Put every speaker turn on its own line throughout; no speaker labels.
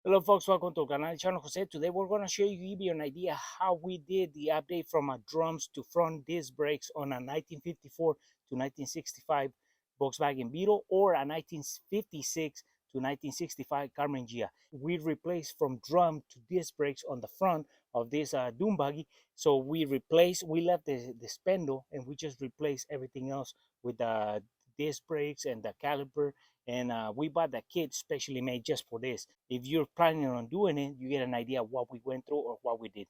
Hello folks, welcome to Canal Channel Jose. Today we're going to show you, give you an idea how we did the update from a drums to front disc brakes on a 1954 to 1965 Volkswagen Beetle or a 1956 to 1965 Karmann Ghia. We replaced from drum to disc brakes on the front of this dune buggy. So we left the spindle and we just replaced everything else with the disc brakes and the caliper, and we bought the kit specially made just for this. If you're planning on doing it, you get an idea of what we went through or what we did.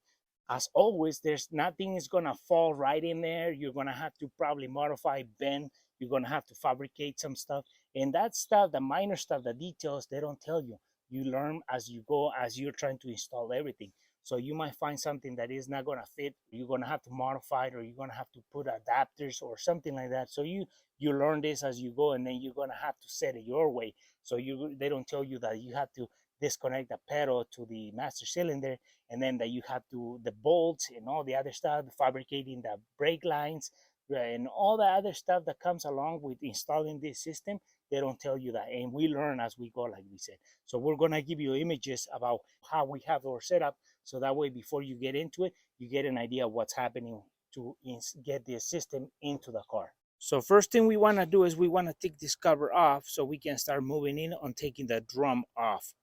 As always, there's nothing is gonna fall right in there. You're gonna have to probably modify, bend. You're gonna have to fabricate some stuff, and that stuff, the minor stuff, the details, they don't tell you. You learn as you go, as you're trying to install everything. So you might find something that is not gonna fit. You're gonna have to modify it, or you're gonna have to put adapters or something like that. So you learn this as you go, and then you're gonna have to set it your way. So they don't tell you that you have to disconnect the pedal to the master cylinder, and then that you have to the bolts and all the other stuff, fabricating the brake lines, and all the other stuff that comes along with installing this system. They don't tell you that, and we learn as we go, like we said. So we're gonna give you images about how we have our setup, so that way before you get into it, you get an idea of what's happening to get the system into the car. So first thing we want to do is we want to take this cover off so we can start moving in on taking the drum off.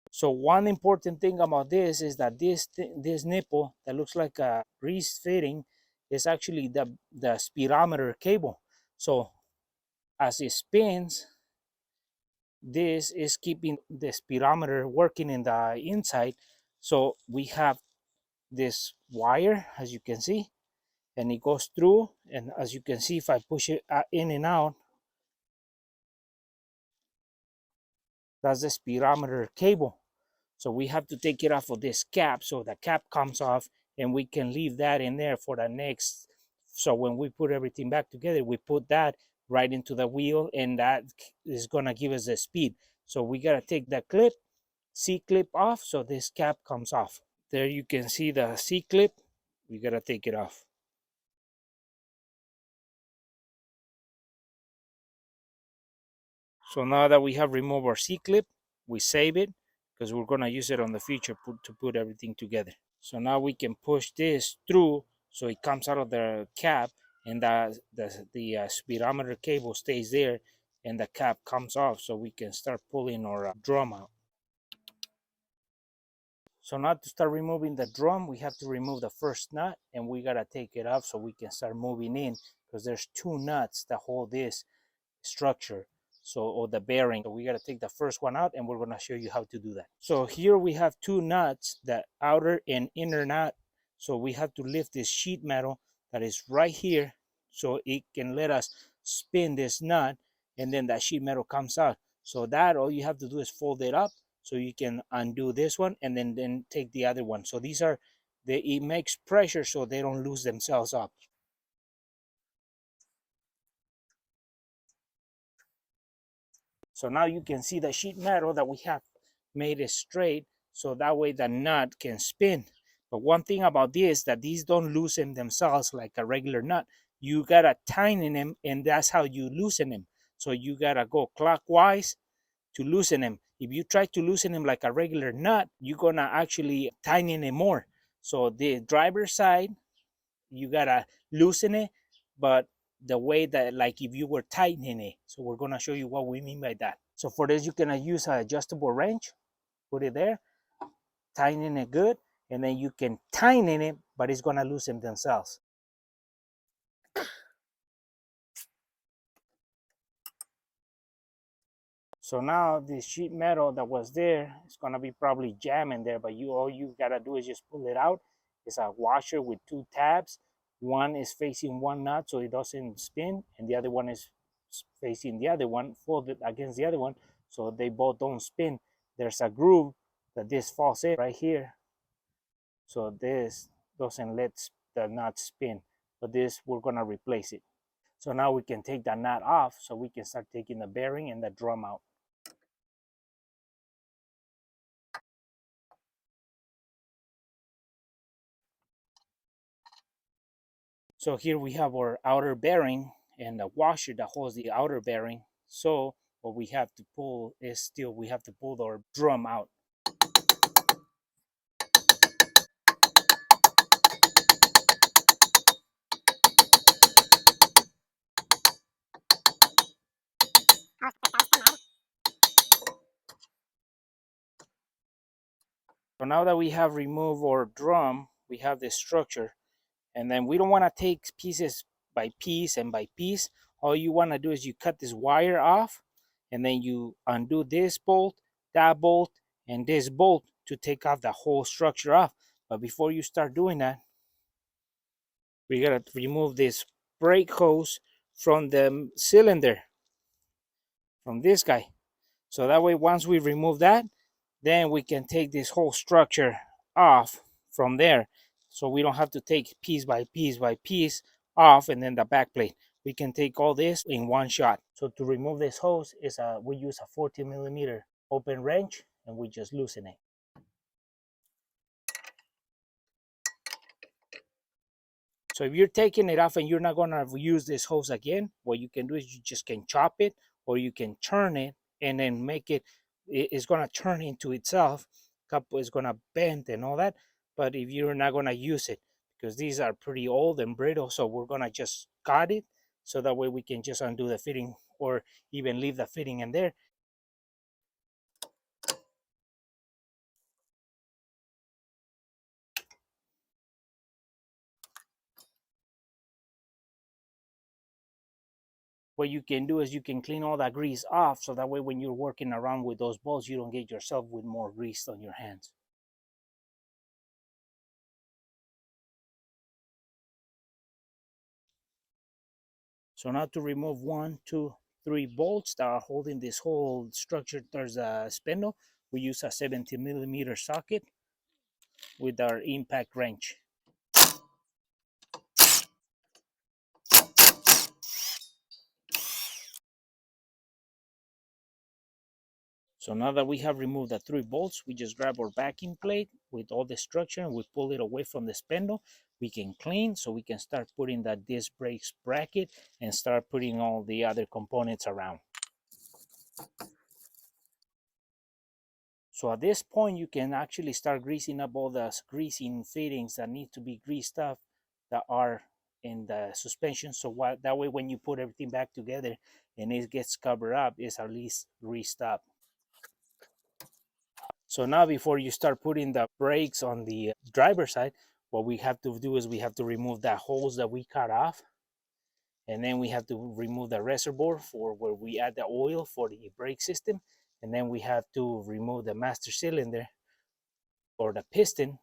So one important thing about this is that this nipple that looks like a grease fitting is actually the speedometer cable. So as it spins, this is keeping the speedometer working in the inside. So we have this wire, as you can see, and it goes through, and as you can see, if I push it in and out, that's the speedometer cable. So we have to take it off of this cap, so the cap comes off, and we can leave that in there for the next. So when we put everything back together, we put that right into the wheel, and that is gonna give us the speed. So we gotta take the clip, C clip off, so this cap comes off. There you can see the C clip. We gotta take it off. So now that we have removed our C clip, we save it because we're gonna use it on the future to put everything together. So now we can push this through so it comes out of the cap, and the speedometer cable stays there, and the cap comes off so we can start pulling our drum out. So now to start removing the drum, we have to remove the first nut, and we gotta take it off so we can start moving in, because there's two nuts that hold this structure, so, or the bearing. So we got to take the first one out, and we're going to show you how to do that. So here we have two nuts, the outer and inner nut. So we have to lift this sheet metal that is right here so it can let us spin this nut, and then that sheet metal comes out. So that all you have to do is fold it up so you can undo this one, and then take the other one. So these are it makes pressure so they don't lose themselves up. So now you can see the sheet metal that we have made it straight, so that way the nut can spin. But one thing about this, that these don't loosen themselves like a regular nut. You gotta tighten them, and that's how you loosen them. So you gotta go clockwise to loosen them. If you try to loosen them like a regular nut, you're gonna actually tighten it more. So the driver's side, you gotta loosen it, but the way that, like if you were tightening it. So we're gonna show you what we mean by that. So for this, you can use an adjustable wrench, put it there, tighten it good, and then you can tighten it, but it's gonna loosen themselves. So now this sheet metal that was there, it's gonna be probably jamming there, but all you gotta do is just pull it out. It's a washer with two tabs. One is facing one nut so it doesn't spin, and the other one is facing the other one, folded against the other one, so they both don't spin. There's a groove that this falls in right here, so this doesn't let the nut spin, but this, we're gonna replace it. So now we can take that nut off so we can start taking the bearing and the drum out. So here we have our outer bearing and the washer that holds the outer bearing. So what we have to pull is still, we have to pull our drum out. So now that we have removed our drum, we have this structure, and then we don't want to take pieces by piece and by piece. All you want to do is you cut this wire off, and then you undo this bolt, that bolt, and this bolt to take off the whole structure off. But before you start doing that, we gotta remove this brake hose from the cylinder, from this guy. So that way, once we remove that, then we can take this whole structure off from there. So we don't have to take piece by piece by piece off, and then the back plate. We can take all this in one shot. So to remove this hose, we use a 40 millimeter open wrench, and we just loosen it. So if you're taking it off and you're not gonna use this hose again, what you can do is you just can chop it, or you can turn it and then make it, it's gonna turn into itself. Couple is gonna bend and all that. But if you're not gonna use it, because these are pretty old and brittle, so we're gonna just cut it, so that way we can just undo the fitting, or even leave the fitting in there. What you can do is you can clean all that grease off, so that way when you're working around with those bolts, you don't get yourself with more grease on your hands. So now to remove 1, 2, 3 bolts that are holding this whole structure towards the spindle, we use a 70 millimeter socket with our impact wrench. So now that we have removed the 3 bolts, we just grab our backing plate with all the structure, and we pull it away from the spindle. We can clean, so we can start putting that disc brakes bracket and start putting all the other components around. So at this point, you can actually start greasing up all the greasing fittings that need to be greased up, that are in the suspension. So that way, when you put everything back together and it gets covered up, it's at least greased up. So now, before you start putting the brakes on the driver's side, what we have to do is we have to remove that hose that we cut off. And then we have to remove the reservoir for where we add the oil for the brake system. And then we have to remove the master cylinder, or the piston,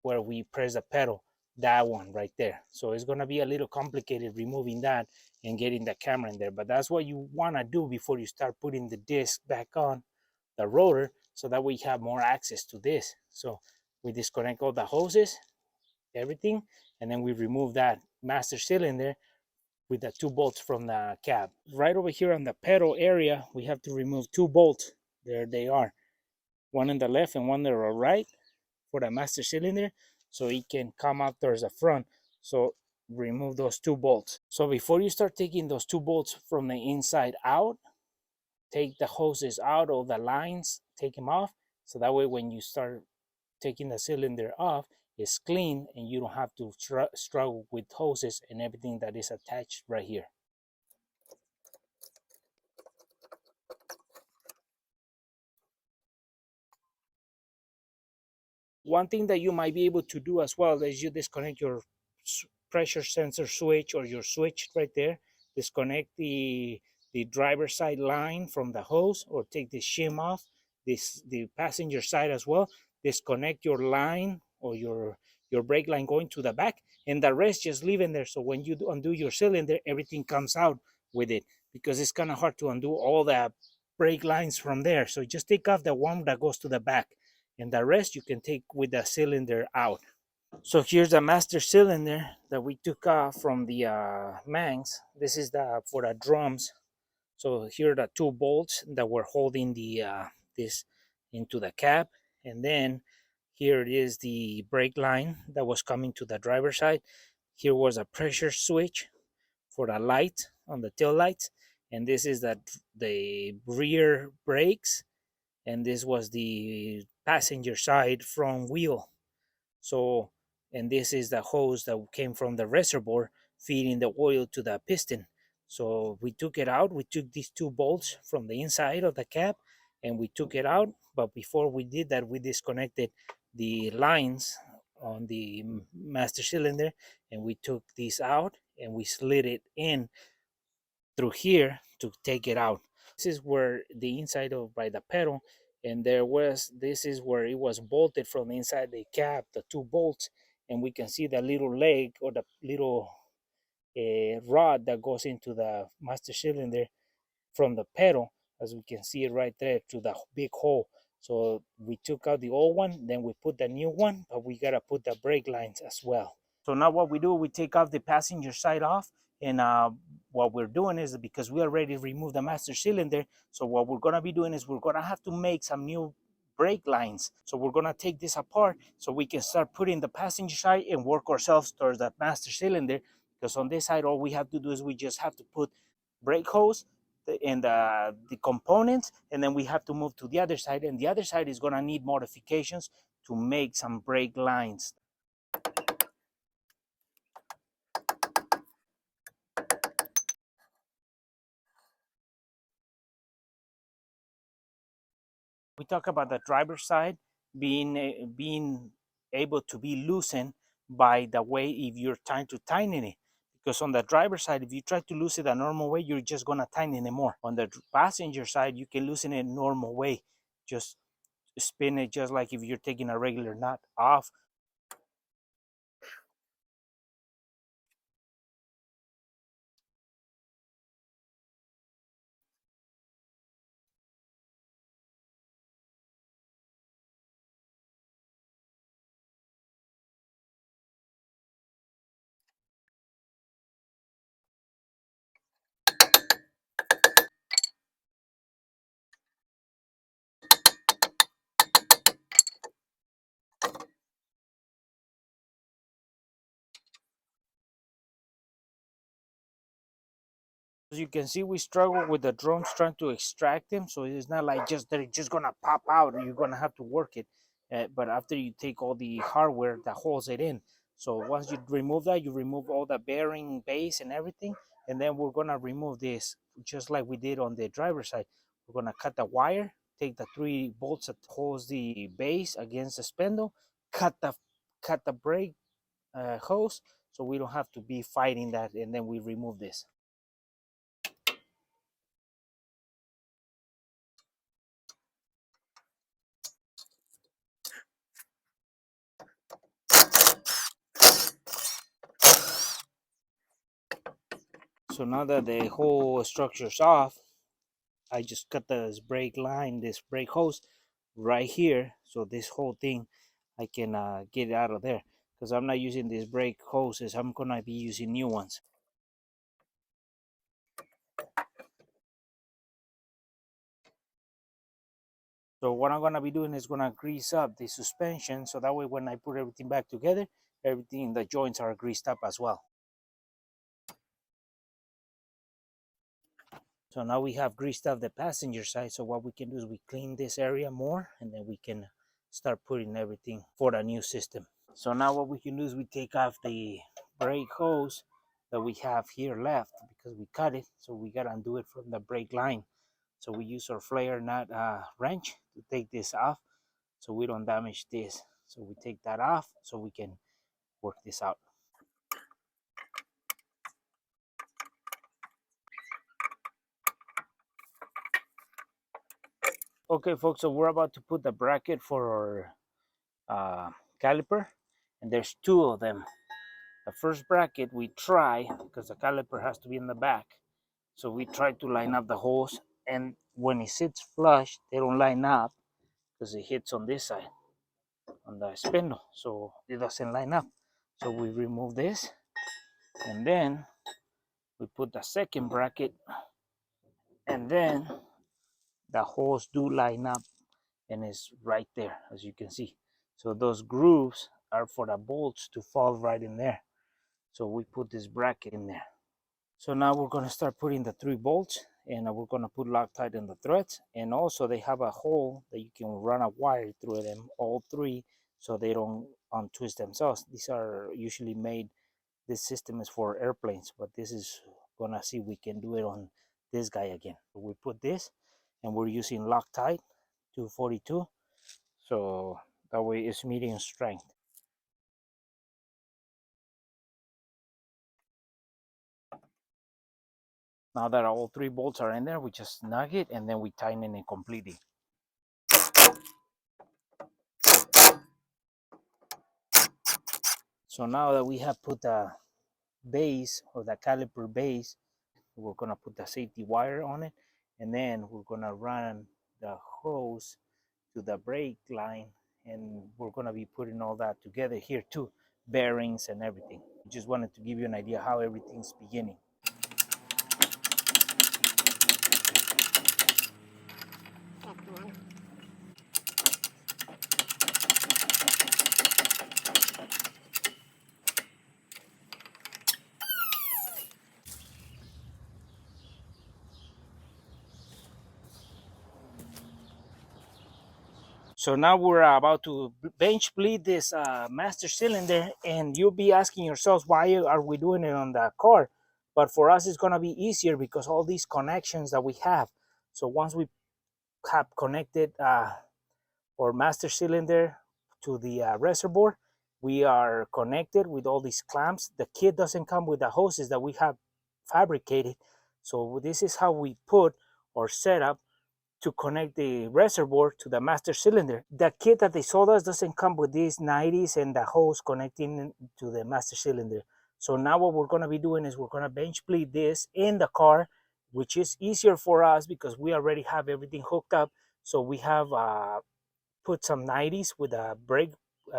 where we press the pedal, that one right there. So it's going to be a little complicated removing that and getting the camera in there, but that's what you want to do before you start putting the disc back on the rotor, so that we have more access to this. So we disconnect all the hoses, everything, and then we remove that master cylinder with the 2 bolts from the cab. Right over here on the pedal area, we have to remove 2 bolts. There they are, one on the left and one on the right, for the master cylinder, so it can come out towards the front. So remove those 2 bolts. So before you start taking those 2 bolts from the inside out, take the hoses out of the lines, take them off, so that way when you start taking the cylinder off, it's clean and you don't have to struggle with hoses and everything that is attached right here. One thing that you might be able to do as well is you disconnect your pressure sensor switch, or your switch right there. Disconnect the driver's side line from the hose, or take the shim off the passenger side as well. Disconnect your line, or your brake line going to the back, and the rest just leave in there. So when you undo your cylinder, everything comes out with it, because it's kind of hard to undo all the brake lines from there. So just take off the one that goes to the back, and the rest you can take with the cylinder out. So here's the master cylinder that we took off from the mangs. This is the for the drums. So here are the 2 bolts that were holding the this into the cab, and then here it is the brake line that was coming to the driver's side. Here was a pressure switch for the light on the tail lights, and this is the rear brakes, and this was the passenger side front wheel. So, and this is the hose that came from the reservoir feeding the oil to the piston. So we took it out. We took these two bolts from the inside of the cab and we took it out. But before we did that, we disconnected the lines on the master cylinder and we took these out and we slid it in through here to take it out. This is where the inside of by the pedal, and this is where it was bolted from inside the cab, the two bolts, and we can see the little leg or the little rod that goes into the master cylinder from the pedal, as we can see it right there to the big hole. So we took out the old one, then we put the new one, but we gotta put the brake lines as well. So now what we do, we take off the passenger side off, and what we're doing is because we already removed the master cylinder, so what we're gonna be doing is we're gonna have to make some new brake lines. So we're gonna take this apart so we can start putting the passenger side and work ourselves towards that master cylinder, because on this side all we have to do is we just have to put brake hose and the components, and then we have to move to the other side, and the other side is gonna need modifications to make some brake lines. We talk about the driver's side being able to be loosened by the way if you're trying to tighten it. Because on the driver's side, if you try to loosen it a normal way, you're just gonna tighten it more. On the passenger side, you can loosen it normal way. Just spin it just like if you're taking a regular nut off. As you can see, we struggle with the drums trying to extract them, so it's not like they're just gonna pop out. You're gonna have to work it, but after you take all the hardware that holds it in, so once you remove that, you remove all the bearing base and everything, and then we're gonna remove this just like we did on the driver's side. We're gonna cut the wire, take the 3 bolts that holds the base against the spindle, cut the brake hose, so we don't have to be fighting that, and then we remove this. So now that the whole structure's off, I just cut this brake line, this brake hose right here. So this whole thing, I can get it out of there, because I'm not using these brake hoses. I'm gonna be using new ones. So what I'm gonna be doing is gonna grease up the suspension, so that way when I put everything back together, everything, the joints are greased up as well. So now we have greased up the passenger side. So what we can do is we clean this area more, and then we can start putting everything for the new system. So now what we can do is we take off the brake hose that we have here left because we cut it. So we gotta undo it from the brake line. So we use our flare nut wrench to take this off so we don't damage this. So we take that off so we can work this out. Okay, folks, so we're about to put the bracket for our caliper, and there's 2 of them. The first bracket we try, because the caliper has to be in the back, so we try to line up the holes, and when it sits flush, they don't line up because it hits on this side, on the spindle, so it doesn't line up. So we remove this, and then we put the second bracket, and then the holes do line up, and it's right there, as you can see. So those grooves are for the bolts to fall right in there. So we put this bracket in there. So now we're going to start putting the 3 bolts, and we're going to put Loctite in the threads. And also they have a hole that you can run a wire through them, all 3, so they don't untwist themselves. These are usually made, this system is for airplanes, but this is going to see we can do it on this guy again. We put this, and we're using Loctite 242, so that way it's medium strength. Now that all 3 bolts are in there, we just snug it, and then we tighten it completely. So now that we have put the base, or the caliper base, we're gonna put the safety wire on it, and then we're gonna run the hose to the brake line, and we're gonna be putting all that together here too, bearings and everything. Just wanted to give you an idea how everything's beginning. So now we're about to bench bleed this master cylinder, and you'll be asking yourselves, why are we doing it on the car? But for us, it's gonna be easier because all these connections that we have. So once we have connected our master cylinder to the reservoir, we are connected with all these clamps. The kit doesn't come with the hoses that we have fabricated. So this is how we put or set up to connect the reservoir to the master cylinder. The kit that they sold us doesn't come with these 90s and the hose connecting to the master cylinder. So now what we're going to be doing is we're going to bench bleed this in the car, which is easier for us because we already have everything hooked up. So we have put some 90s with the brake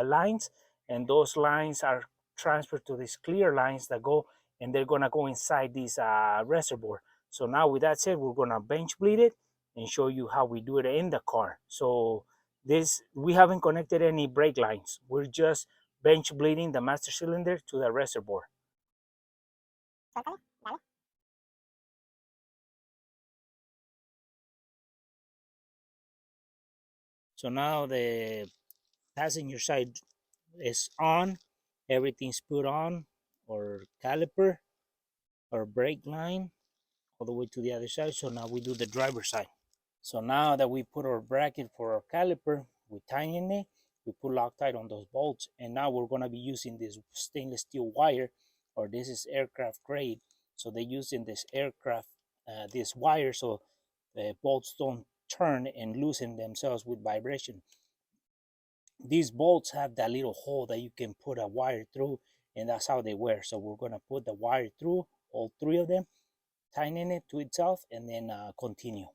lines, and those lines are transferred to these clear lines that go, and they're gonna go inside this reservoir. So now with that said, we're gonna bench bleed it and show you how we do it in the car. So this, we haven't connected any brake lines. We're just bench bleeding the master cylinder to the reservoir. So now the passenger side is on, everything's put on, or caliper or brake line all the way to the other side. So now we do the driver's side. So now that we put our bracket for our caliper, we tighten it, we put Loctite on those bolts, and now we're gonna be using this stainless steel wire, or this is aircraft grade. So they use in this aircraft this wire so the bolts don't turn and loosen themselves with vibration. These bolts have that little hole that you can put a wire through, and that's how they wear. So we're gonna put the wire through all 3 of them, tighten it to itself, and then continue.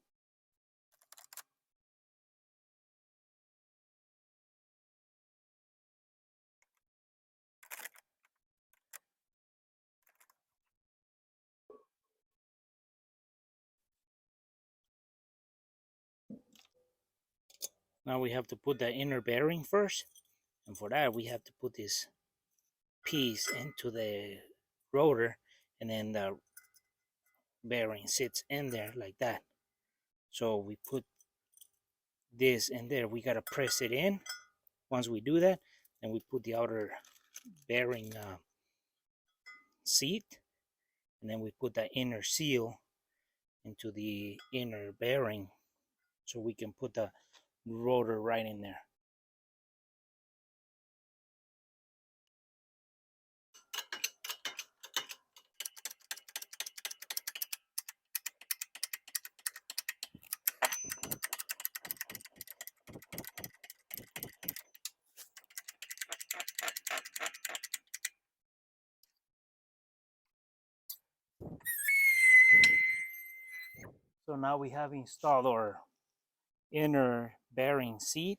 Now we have to put the inner bearing first, and for that we have to put this piece into the rotor, and then the bearing sits in there like that. So we put this in there, we gotta press it in. Once we do that, then we put the outer bearing seat, and then we put the inner seal into the inner bearing so we can put the rotor right in there. So now we have installed our inner bearing seat.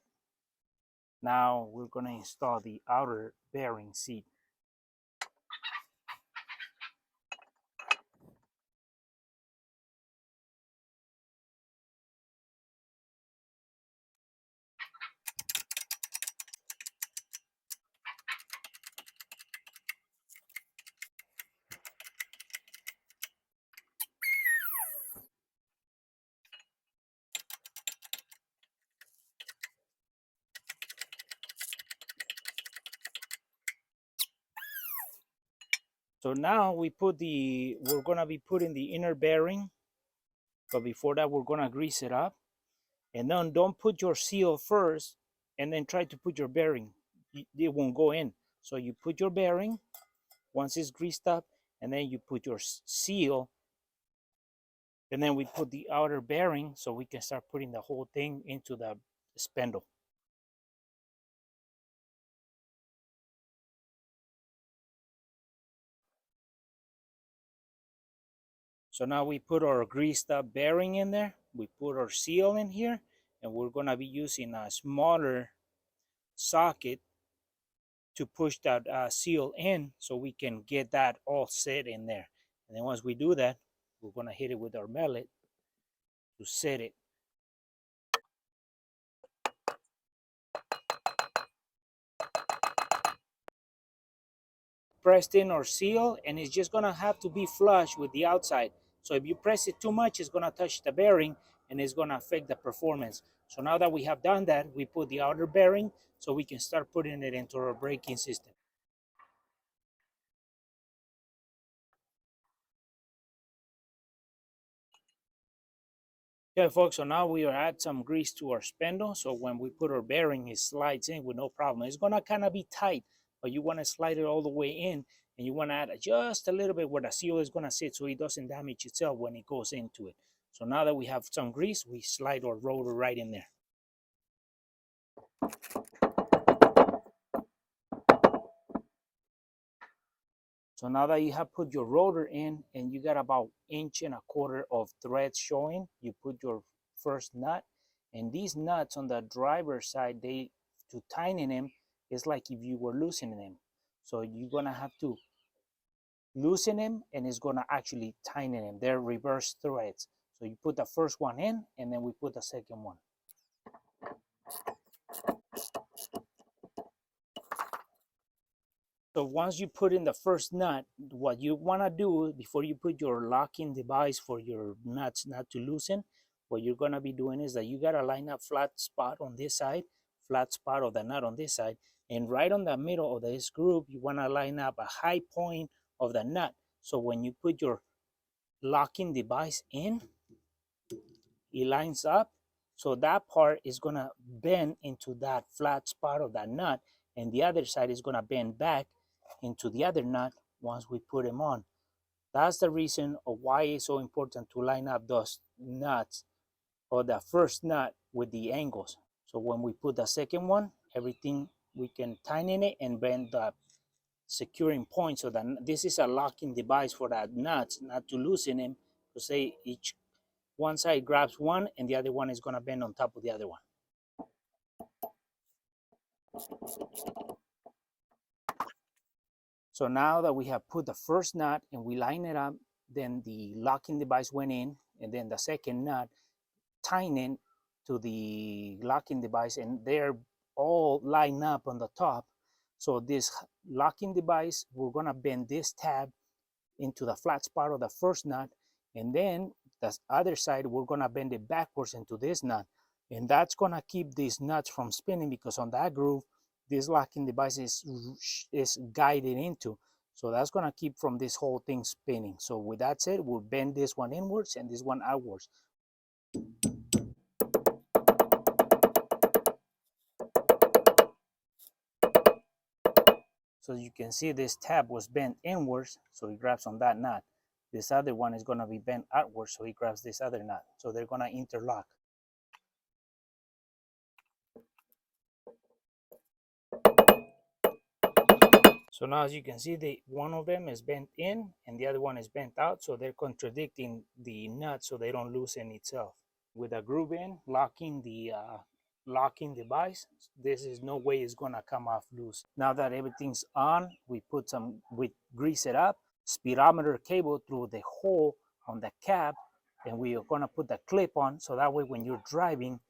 Now we're going to install the outer bearing seat. So now we're gonna be putting the inner bearing, but before that we're gonna grease it up. And then don't put your seal first and then try to put your bearing. It won't go in. So you put your bearing once it's greased up, and then you put your seal, and then we put the outer bearing so we can start putting the whole thing into the spindle. So now we put our greased up bearing in there, we put our seal in here, and we're gonna be using a smaller socket to push that seal in so we can get that all set in there. And then once we do that, we're gonna hit it with our mallet to set it. Pressed in our seal, and it's just gonna have to be flush with the outside. So if you press it too much, it's gonna touch the bearing and it's gonna affect the performance. So now that we have done that, we put the outer bearing so we can start putting it into our braking system. Okay, folks, so now we are add some grease to our spindle. So when we put our bearing, it slides in with no problem. It's gonna kind of be tight, but you wanna slide it all the way in, and you wanna add just a little bit where the seal is gonna sit so it doesn't damage itself when it goes into it. So now that we have some grease, we slide our rotor right in there. So now that you have put your rotor in and you got about 1.25 inches of threads showing, you put your first nut. And these nuts on the driver's side, to tighten them, it's like if you were loosening them. So you're gonna have to loosen them and it's gonna actually tighten them. They're reverse threads. So you put the first one in and then we put the second one. So once you put in the first nut, what you want to do before you put your locking device for your nuts not to loosen, what you're going to be doing is that you got to line up flat spot on this side, flat spot of the nut on this side, and right on the middle of this groove, you want to line up a high point of the nut. So when you put your locking device in, it lines up. So that part is going to bend into that flat spot of that nut, and the other side is going to bend back into the other nut once we put them on. That's the reason of why it's so important to line up those nuts or the first nut with the angles. So when we put the second one, everything we can tighten it and bend the securing point so that this is a locking device for that nuts not to loosen them. So say each one side grabs one and the other one is going to bend on top of the other one. So now that we have put the first nut and we line it up, then the locking device went in, and then the second nut tightened to the locking device, and they're all lined up on the top. So this locking device, we're gonna bend this tab into the flat spot of the first nut, and then the other side, we're gonna bend it backwards into this nut. And that's gonna keep these nuts from spinning because on that groove, this locking device is guided into. So that's gonna keep from this whole thing spinning. So with that said, we'll bend this one inwards and this one outwards. So you can see this tab was bent inwards, so it grabs on that nut. This other one is gonna be bent outwards, so it grabs this other nut. So they're gonna interlock. So now as you can see, one of them is bent in and the other one is bent out, so they're contradicting the nut so they don't loosen itself. With a groove in, locking the locking device, this is no way it's gonna come off loose. Now that everything's on, we grease it up, speedometer cable through the hole on the cab, and we are gonna put the clip on so that way when you're driving,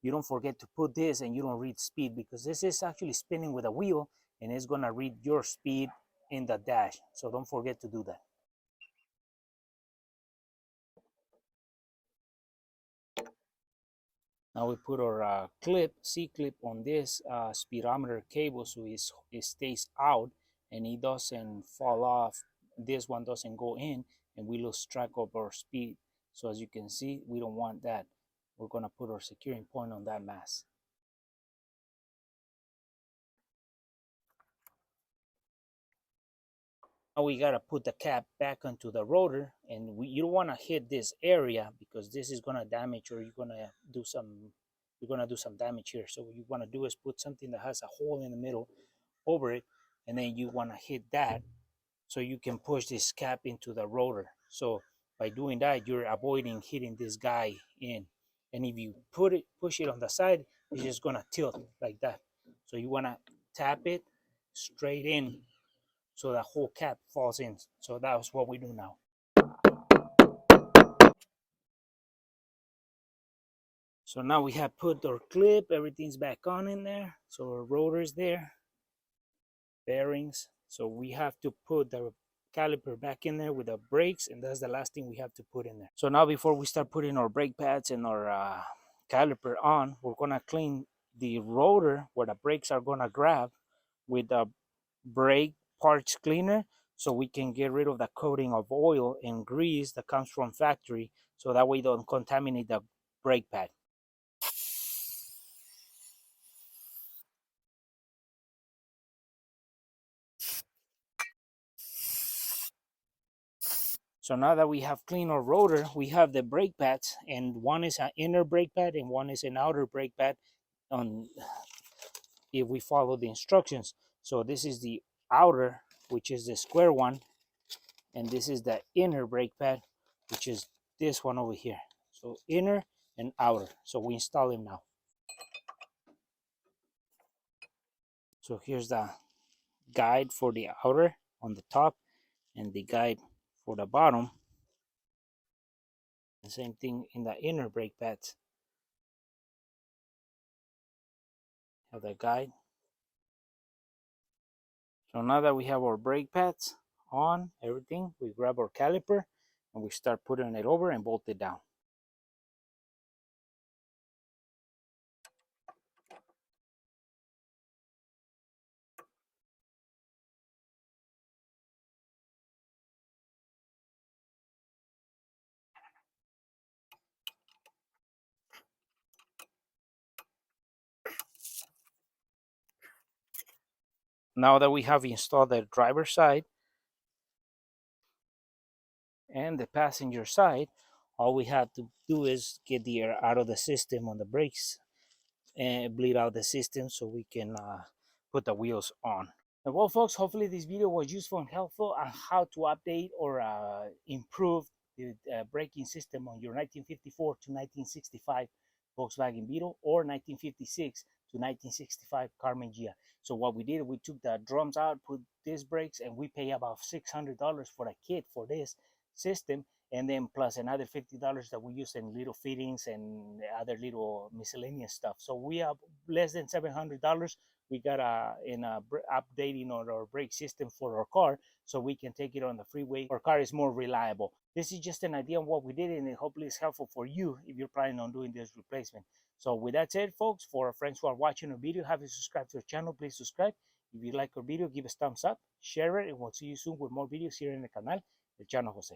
you don't forget to put this and you don't read speed, because this is actually spinning with a wheel and it's gonna read your speed in the dash. So don't forget to do that. Now we put our C-clip on this speedometer cable so it stays out and it doesn't fall off this one doesn't go in and we lose track of our speed. So as you can see, we don't want that. We're going to put our securing point on that mass. Now we got to put the cap back onto the rotor, and you don't want to hit this area because this is going to damage, or you're going to do some damage here. So what you want to do is put something that has a hole in the middle over it, and then you want to hit that so you can push this cap into the rotor. So by doing that, you're avoiding hitting this guy in. And if you push it on the side, it's just gonna tilt like that. So you wanna tap it straight in so the whole cap falls in. So that's what we do now. So now we have put our clip, everything's back on in there. So our rotor's there, bearings. So we have to put the caliper back in there with the brakes, and that's the last thing we have to put in there. So now before we start putting our brake pads and our caliper on, we're gonna clean the rotor where the brakes are gonna grab with the brake parts cleaner, so we can get rid of the coating of oil and grease that comes from factory, so that way don't contaminate the brake pad. So now that we have cleaned our rotor, we have the brake pads, and one is an inner brake pad and one is an outer brake pad on if we follow the instructions. So this is the outer, which is the square one, and this is the inner brake pad, which is this one over here. So inner and outer. So we install them now. So here's the guide for the outer on the top and the guide for the bottom. The same thing in the inner brake pads. Have the guide. So now that we have our brake pads on, everything, we grab our caliper and we start putting it over and bolt it down. Now that we have installed the driver's side and the passenger side, all we have to do is get the air out of the system on the brakes and bleed out the system so we can put the wheels on. Well, folks, hopefully this video was useful and helpful on how to update or improve the braking system on your 1954 to 1965 Volkswagen Beetle or 1956 to 1965 Karmann Ghia. So what we did, we took the drums out, put disc brakes, and we pay about $600 for a kit for this system, and then plus another $50 that we use in little fittings and other little miscellaneous stuff. So we have less than $700. We got updating on our brake system for our car so we can take it on the freeway. Our car is more reliable. This is just an idea of what we did, and it hopefully is helpful for you if you're planning on doing this replacement. So with that said, folks, for our friends who are watching our video, have you subscribed to our channel, please subscribe. If you like our video, give us thumbs up, share it, and we'll see you soon with more videos here in the canal, El Chano Jose.